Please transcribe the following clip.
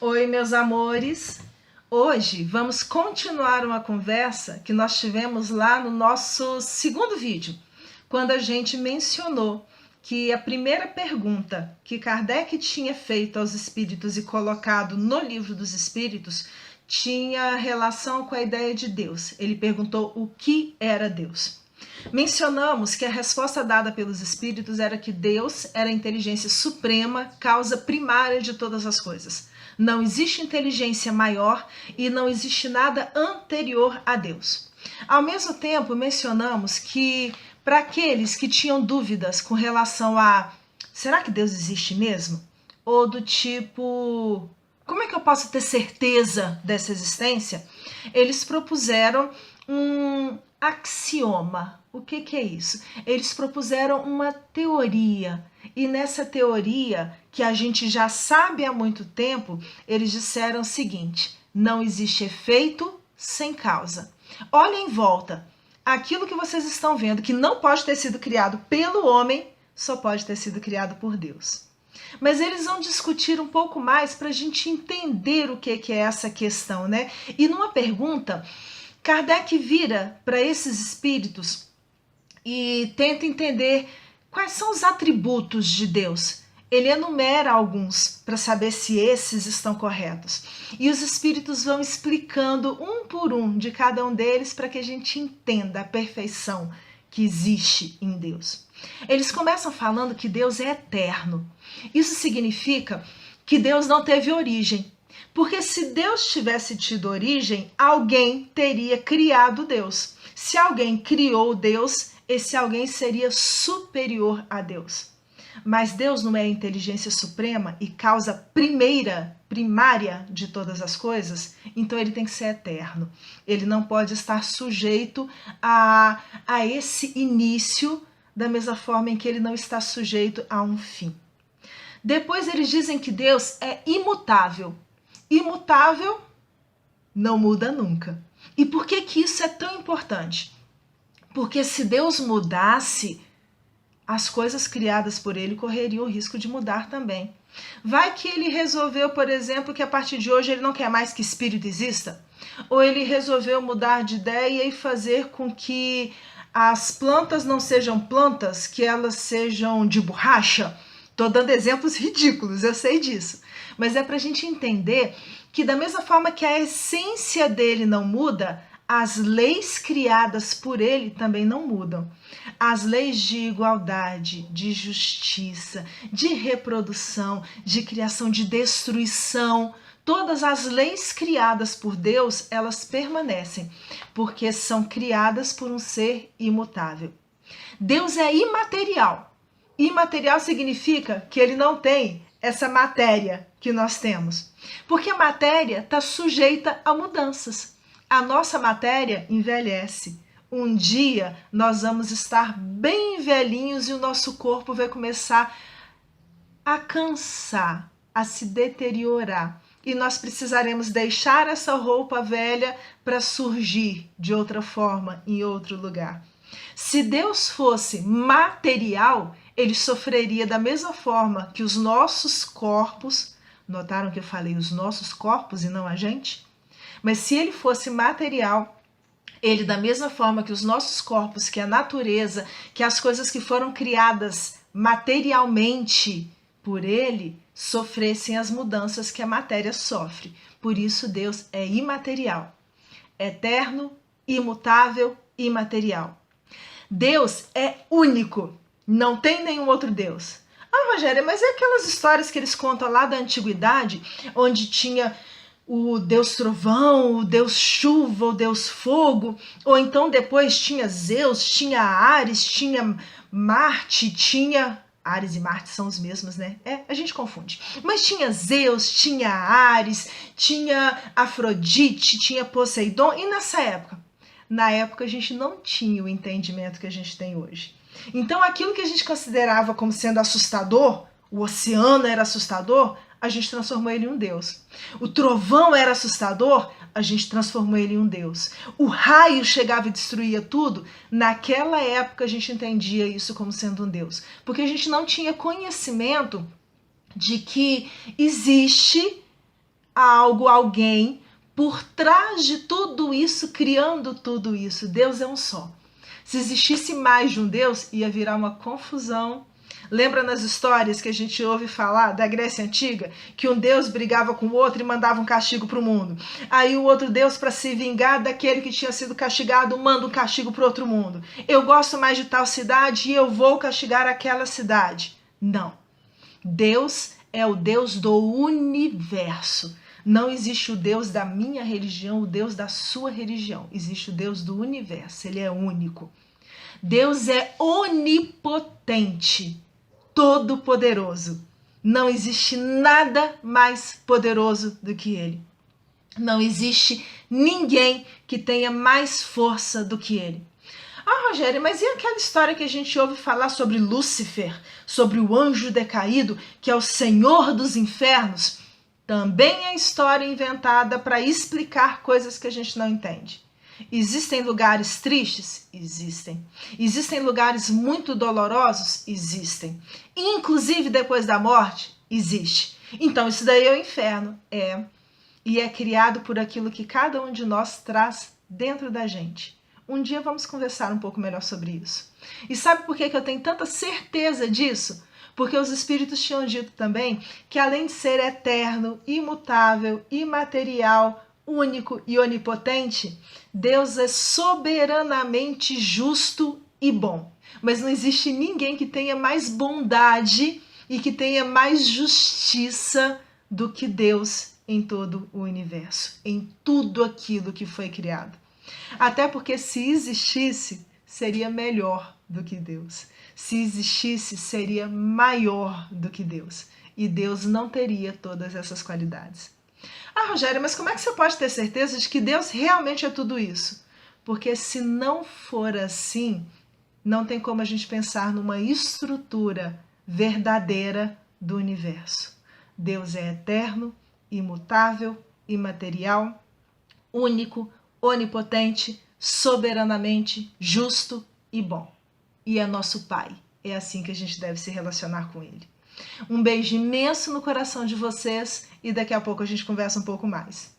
Oi, meus amores! Hoje vamos continuar uma conversa que nós tivemos lá no nosso segundo vídeo, quando a gente mencionou que a primeira pergunta que Kardec tinha feito aos espíritos e colocado no Livro dos Espíritos tinha relação com a ideia de Deus. Ele perguntou o que era Deus. Mencionamos que a resposta dada pelos espíritos era que Deus era a inteligência suprema, causa primária de todas as coisas. Não existe inteligência maior e não existe nada anterior a Deus. Ao mesmo tempo, mencionamos que para aqueles que tinham dúvidas com relação a será que Deus existe mesmo? Ou do tipo, como é que eu posso ter certeza dessa existência? Eles propuseram um axioma. O que é isso? Eles propuseram uma teoria, e nessa teoria, que a gente já sabe há muito tempo, eles disseram o seguinte: não existe efeito sem causa. Olha em volta, aquilo que vocês estão vendo que não pode ter sido criado pelo homem, só pode ter sido criado por Deus. Mas eles vão discutir um pouco mais para a gente entender o que é essa questão, né? E numa pergunta, Kardec vira para esses espíritos e tenta entender quais são os atributos de Deus. Ele enumera alguns para saber se esses estão corretos. E os espíritos vão explicando um por um de cada um deles para que a gente entenda a perfeição que existe em Deus. Eles começam falando que Deus é eterno. Isso significa que Deus não teve origem. Porque se Deus tivesse tido origem, alguém teria criado Deus. Se alguém criou Deus, esse alguém seria superior a Deus. Mas Deus não é a inteligência suprema e causa primária de todas as coisas, então ele tem que ser eterno. Ele não pode estar sujeito a esse início, da mesma forma em que ele não está sujeito a um fim. Depois eles dizem que Deus é imutável. Imutável não muda nunca. E por que isso é tão importante? Porque se Deus mudasse, as coisas criadas por ele correriam o risco de mudar também. Vai que ele resolveu, por exemplo, que a partir de hoje ele não quer mais que espírito exista? Ou ele resolveu mudar de ideia e fazer com que as plantas não sejam plantas, que elas sejam de borracha? Estou dando exemplos ridículos, eu sei disso. Mas é para a gente entender que da mesma forma que a essência dele não muda, as leis criadas por ele também não mudam. As leis de igualdade, de justiça, de reprodução, de criação, de destruição, todas as leis criadas por Deus, elas permanecem, porque são criadas por um ser imutável. Deus é imaterial. Imaterial significa que ele não tem essa matéria que nós temos, porque a matéria está sujeita a mudanças. A nossa matéria envelhece. Um dia nós vamos estar bem velhinhos e o nosso corpo vai começar a cansar, a se deteriorar. E nós precisaremos deixar essa roupa velha para surgir de outra forma, em outro lugar. Se Deus fosse material, ele sofreria da mesma forma que os nossos corpos. Notaram que eu falei os nossos corpos e não a gente? Mas se ele fosse material, ele, da mesma forma que os nossos corpos, que a natureza, que as coisas que foram criadas materialmente por ele, sofressem as mudanças que a matéria sofre. Por isso Deus é imaterial, eterno, imutável, imaterial. Deus é único, não tem nenhum outro Deus. Ah, Rogéria, mas é aquelas histórias que eles contam lá da antiguidade, onde tinha o Deus Trovão, o Deus Chuva, o Deus Fogo, ou então depois tinha Zeus, tinha Ares, tinha Marte, tinha... Ares e Marte são os mesmos, né? A gente confunde. Mas tinha Zeus, tinha Ares, tinha Afrodite, tinha Poseidon, e nessa época? Na época a gente não tinha o entendimento que a gente tem hoje. Então aquilo que a gente considerava como sendo assustador, o oceano era assustador, a gente transformou ele em um Deus. O trovão era assustador, a gente transformou ele em um Deus. O raio chegava e destruía tudo, naquela época a gente entendia isso como sendo um Deus. Porque a gente não tinha conhecimento de que existe algo, alguém por trás de tudo isso, criando tudo isso. Deus é um só. Se existisse mais de um Deus, ia virar uma confusão. Lembra nas histórias que a gente ouve falar da Grécia Antiga? Que um Deus brigava com o outro e mandava um castigo para o mundo. Aí o outro Deus, para se vingar daquele que tinha sido castigado, manda um castigo para o outro mundo. Eu gosto mais de tal cidade e eu vou castigar aquela cidade. Não. Deus é o Deus do universo. Não existe o Deus da minha religião, o Deus da sua religião. Existe o Deus do universo, ele é único. Deus é onipotente, todo-poderoso. Não existe nada mais poderoso do que ele. Não existe ninguém que tenha mais força do que ele. Ah, Rogério, mas e aquela história que a gente ouve falar sobre Lúcifer, sobre o anjo decaído, que é o senhor dos infernos? Também é história inventada para explicar coisas que a gente não entende. Existem lugares tristes? Existem. Existem lugares muito dolorosos? Existem. Inclusive depois da morte? Existe. Então isso daí é o inferno. É. E é criado por aquilo que cada um de nós traz dentro da gente. Um dia vamos conversar um pouco melhor sobre isso. E sabe por que eu tenho tanta certeza disso? Porque os espíritos tinham dito também que além de ser eterno, imutável, imaterial, único e onipotente, Deus é soberanamente justo e bom. Mas não existe ninguém que tenha mais bondade e que tenha mais justiça do que Deus em todo o universo, em tudo aquilo que foi criado. Até porque se existisse, seria melhor do que Deus. Se existisse, seria maior do que Deus. E Deus não teria todas essas qualidades. Ah, Rogério, mas como é que você pode ter certeza de que Deus realmente é tudo isso? Porque se não for assim, não tem como a gente pensar numa estrutura verdadeira do universo. Deus é eterno, imutável, imaterial, único, onipotente, soberanamente justo e bom. E é nosso Pai. É assim que a gente deve se relacionar com Ele. Um beijo imenso no coração de vocês e daqui a pouco a gente conversa um pouco mais.